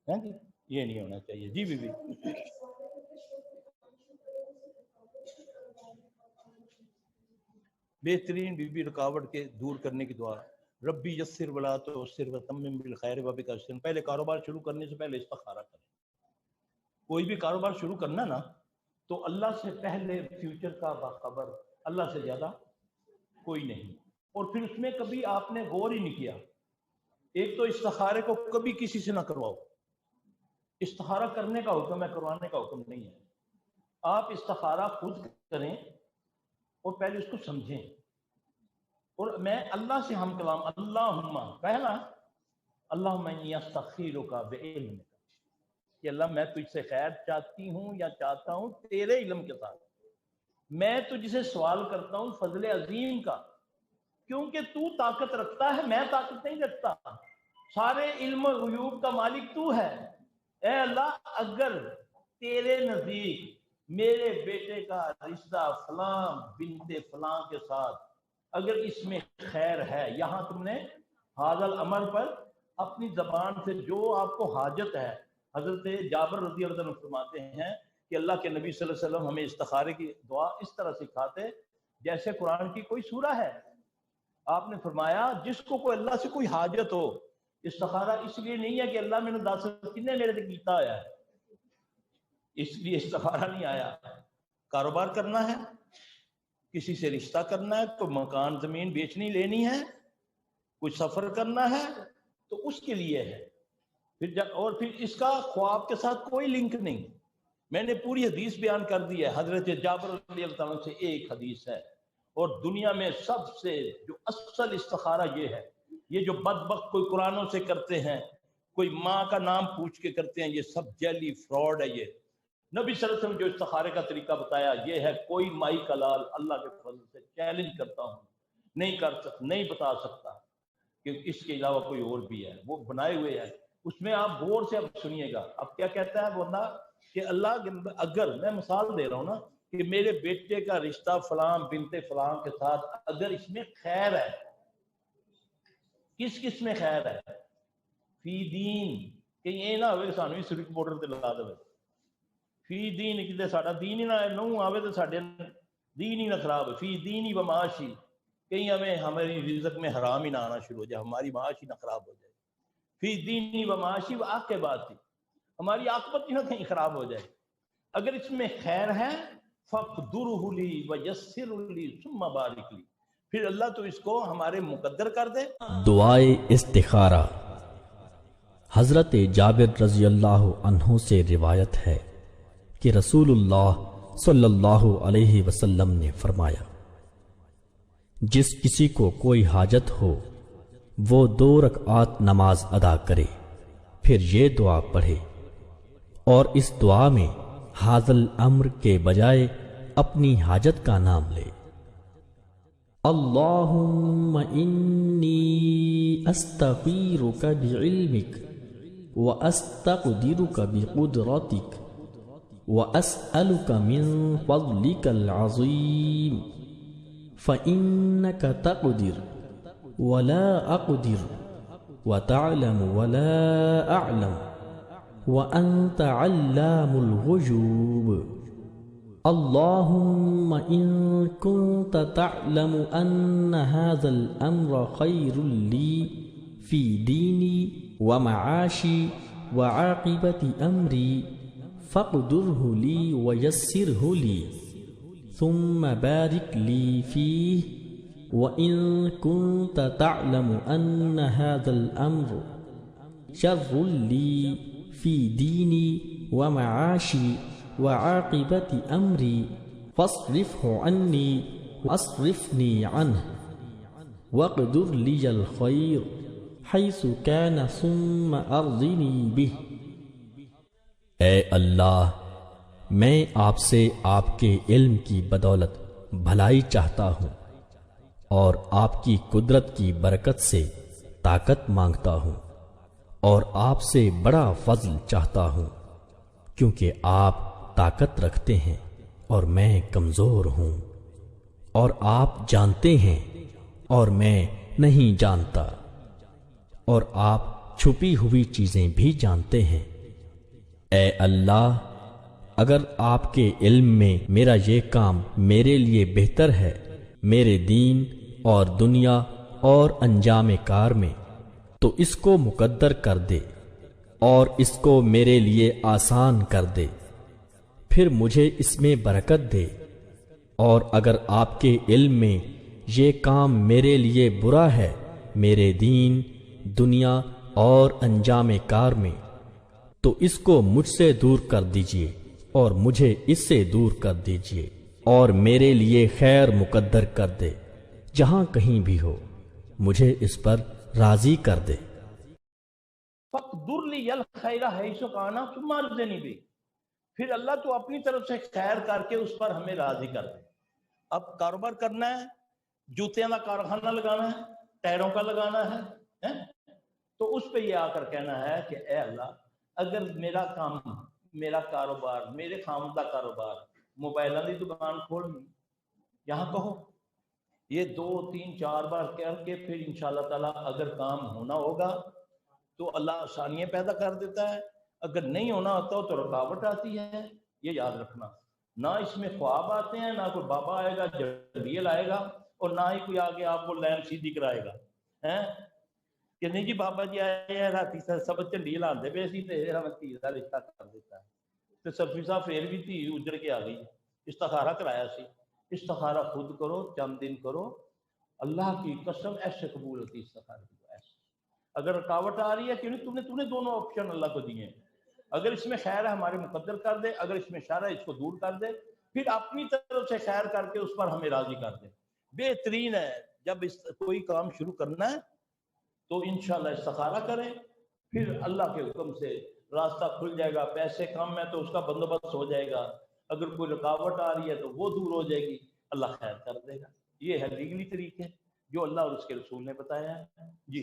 ہے جی، یہ نہیں ہونا چاہیے۔ جی بی بی بہترین بی بی رکاوٹ کے دور کرنے کی دعا، ربی یسر ولا تعسر وتمم بالخیر وبک استعین۔ پہلے کاروبار شروع کرنے سے پہلے استخارہ کریں۔ کوئی بھی کاروبار شروع کرنا نا تو اللہ سے پہلے فیوچر کا باخبر اللہ سے زیادہ کوئی نہیں، اور پھر اس میں کبھی آپ نے غور ہی نہیں کیا۔ ایک تو استخارے کو کبھی کسی سے نہ کرواؤ، استخارہ کرنے کا حکم ہے، کروانے کا حکم نہیں ہے۔ آپ استخارہ خود کریں اور پہلے اس کو سمجھیں، اور میں اللہ سے ہم کلام اللہم، پہلا اللہم انی استخیرک بعلمک، کہ اللہ میں تجھ سے خیر چاہتی ہوں یا چاہتا ہوں تیرے علم کے ساتھ، میں تجھ سے سوال کرتا ہوں فضل عظیم کا، کیونکہ تو طاقت رکھتا ہے، میں طاقت نہیں رکھتا، سارے علم و غیوب کا مالک تو ہے۔ اے اللہ، اگر تیرے نزدیک میرے بیٹے کا رشتہ فلاں بنت فلاں کے ساتھ اگر اس میں خیر ہے، یہاں تم نے حاضر امر پر اپنی زبان سے جو آپ کو حاجت ہے، حضرت جابر رضی اللہ عنہ فرماتے ہیں کہ اللہ کے نبی صلی اللہ علیہ وسلم ہمیں استخارے کی دعا اس طرح سکھاتے جیسے قرآن کی کوئی سورہ ہے۔ آپ نے فرمایا جس کو کوئی اللہ سے کوئی حاجت ہو، استخارہ اس لیے نہیں ہے کہ اللہ میں نے دس کنے میرے سے کیتا ہوا ہے، اس لیے استخارہ نہیں آیا۔ کاروبار کرنا ہے، کسی سے رشتہ کرنا ہے، تو مکان زمین بیچنی لینی ہے، کوئی سفر کرنا ہے تو اس کے لیے ہے۔ اور پھر اس کا خواب کے ساتھ کوئی لنک نہیں۔ میں نے پوری حدیث بیان کر دی ہے، حضرت جابر رضی اللہ عنہ سے ایک حدیث ہے، اور دنیا میں سب سے جو اصل استخارہ یہ ہے، یہ جو بدبخت کوئی قرآنوں سے کرتے ہیں، کوئی ماں کا نام پوچھ کے کرتے ہیں، یہ سب جعلی فراڈ ہے۔ یہ نبی صلی اللہ علیہ وسلم جو استخارے کا طریقہ بتایا یہ ہے، کوئی مائی کا لال اللہ کے فضل سے چیلنج کرتا ہوں، نہیں کر سکتا، نہیں بتا سکتا کہ اس کے علاوہ کوئی اور بھی ہے، وہ بنائے ہوئے ہیں۔ اس میں آپ غور سے اب سنیے گا، اب کیا کہتا ہے بندہ کہ اللہ، اگر میں مثال دے رہا ہوں نا کہ میرے بیٹے کا رشتہ فلاں بنت فلاں کے ساتھ اگر اس میں خیر ہے، کس میں خیر ہے؟ فی دین، کہ یہ نہ ہوئے سانو سرک بورڈر تے لگا دے، فی دین کتے ساڈا دین ہی نہ نو آوے تو ساڈے دین ہی نہ خراب، فی دینی و معاشی، کہیں ہماری رزق میں حرام ہی نہ آنا شروع ہو جائے، ہماری معاش ہی نہ خراب ہو جائے، فی دینی و معاشی و عاقباتی، ہماری عاقبت ہی نہ کہیں خراب ہو جائے۔ اگر اس میں خیر ہے فقدرہ لی ویسر لی ثم بارک لی، پھر اللہ تو اس کو ہمارے مقدر کر دے۔ دعائے استخارہ۔ حضرت جابر رضی اللہ عنہ سے روایت ہے کہ رسول اللہ صلی اللہ علیہ وسلم نے فرمایا، جس کسی کو کوئی حاجت ہو وہ 2 رکعات نماز ادا کرے، پھر یہ دعا پڑھے، اور اس دعا میں حاضل امر کے بجائے اپنی حاجت کا نام لے۔ اللہم انی استغفرک بعلمک واستقدرک بقدرتک واسألک من فضلک العظیم فإنک تقدر ولا اقدر وتعلم ولا اعلم وانت علام الغیوب اللهم إن كنت تعلم أن هذا الأمر خير لي في ديني ومعاشي وعاقبة أمري فاقدره لي ويسره لي ثم بارك لي فيه وإن كنت تعلم أن هذا الأمر شر لي في ديني ومعاشي وعاقبة أمري فاصرفه عني واصرفني عنه واقدر لي الخير حيث كان ثم أرضني به۔ اے اللہ، میں آپ سے آپ کے علم کی بدولت بھلائی چاہتا ہوں، اور آپ کی قدرت کی برکت سے طاقت مانگتا ہوں، اور آپ سے بڑا فضل چاہتا ہوں، کیونکہ آپ طاقت رکھتے ہیں اور میں کمزور ہوں، اور آپ جانتے ہیں اور میں نہیں جانتا، اور آپ چھپی ہوئی چیزیں بھی جانتے ہیں اے اللہ، اگر آپ کے علم میں میرا یہ کام میرے لیے بہتر ہے میرے دین اور دنیا اور انجام کار میں، تو اس کو مقدر کر دے اور اس کو میرے لیے آسان کر دے، پھر مجھے اس میں برکت دے۔ اور اگر آپ کے علم میں یہ کام میرے لیے برا ہے میرے دین، دنیا اور انجام کار میں، تو اس کو مجھ سے دور کر دیجئے اور مجھے اس سے دور کر دیجئے، اور میرے لیے خیر مقدر کر دے جہاں کہیں بھی ہو، مجھے اس پر راضی کر دے۔ فَقْدُرْ لِيَ الْخَيْرَ حَيْثُ كَانَ ثُمَّ ارْزِقْنِي بِهِ، پھر اللہ تو اپنی طرف سے خیر کر کے اس پر ہمیں راضی کر دے۔ اب کاروبار کرنا ہے، جوتیاں کا کارخانہ لگانا ہے، ٹائروں کا لگانا ہے، تو اس پہ یہ آ کر کہنا ہے کہ اے اللہ، اگر میرا کام، میرا کاروبار، میرے خامدہ کاروبار موبائلوں کی دکان کھولنی، یہاں کہو یہ 2 3 4 بار کر کے پھر انشاءاللہ تعالیٰ اگر کام ہونا ہوگا تو اللہ آسانیاں پیدا کر دیتا ہے، اگر نہیں ہونا ہوتا تو رکاوٹ آتی ہے۔ یہ یاد رکھنا، نہ اس میں خواب آتے ہیں، نہ کوئی بابا آئے گا جبریل آئے گا، اور نہ ہی کوئی آگے آپ کو لائن سیدھی کرائے گا کہ نہیں جی بابا جی آئے ہیں راتی سب جھنڈی لاندے پے سی تے دھی دا رشتہ کر دیتا ہے، تو سفی صاحب پھر بھی دھی اجڑ کے آ گئی، استخارہ کرایا سی۔ استخارہ خود کرو، چند دن کرو، اللہ کی قسم ایسے قبول ہوتی استخارہ کی۔ ایسے اگر رکاوٹ آ رہی ہے کہ نہیں، تم نے دونوں آپشن اللہ کو دیے ہیں، اگر اس میں خیر ہے ہمارے مقدر کر دے، اگر اس میں شر ہے اس کو دور کر دے، پھر اپنی طرف سے خیر کر کے اس پر ہمیں راضی کر دے۔ بہترین ہے جب کوئی کام شروع کرنا ہے تو انشاءاللہ استخارہ کریں، پھر اللہ کے حکم سے راستہ کھل جائے گا۔ پیسے کم ہے تو اس کا بندوبست ہو جائے گا، اگر کوئی رکاوٹ آ رہی ہے تو وہ دور ہو جائے گی، اللہ خیر کر دے گا۔ یہ ہے لیگلی طریقے جو اللہ اور اس کے رسول نے بتایا ہے۔ جی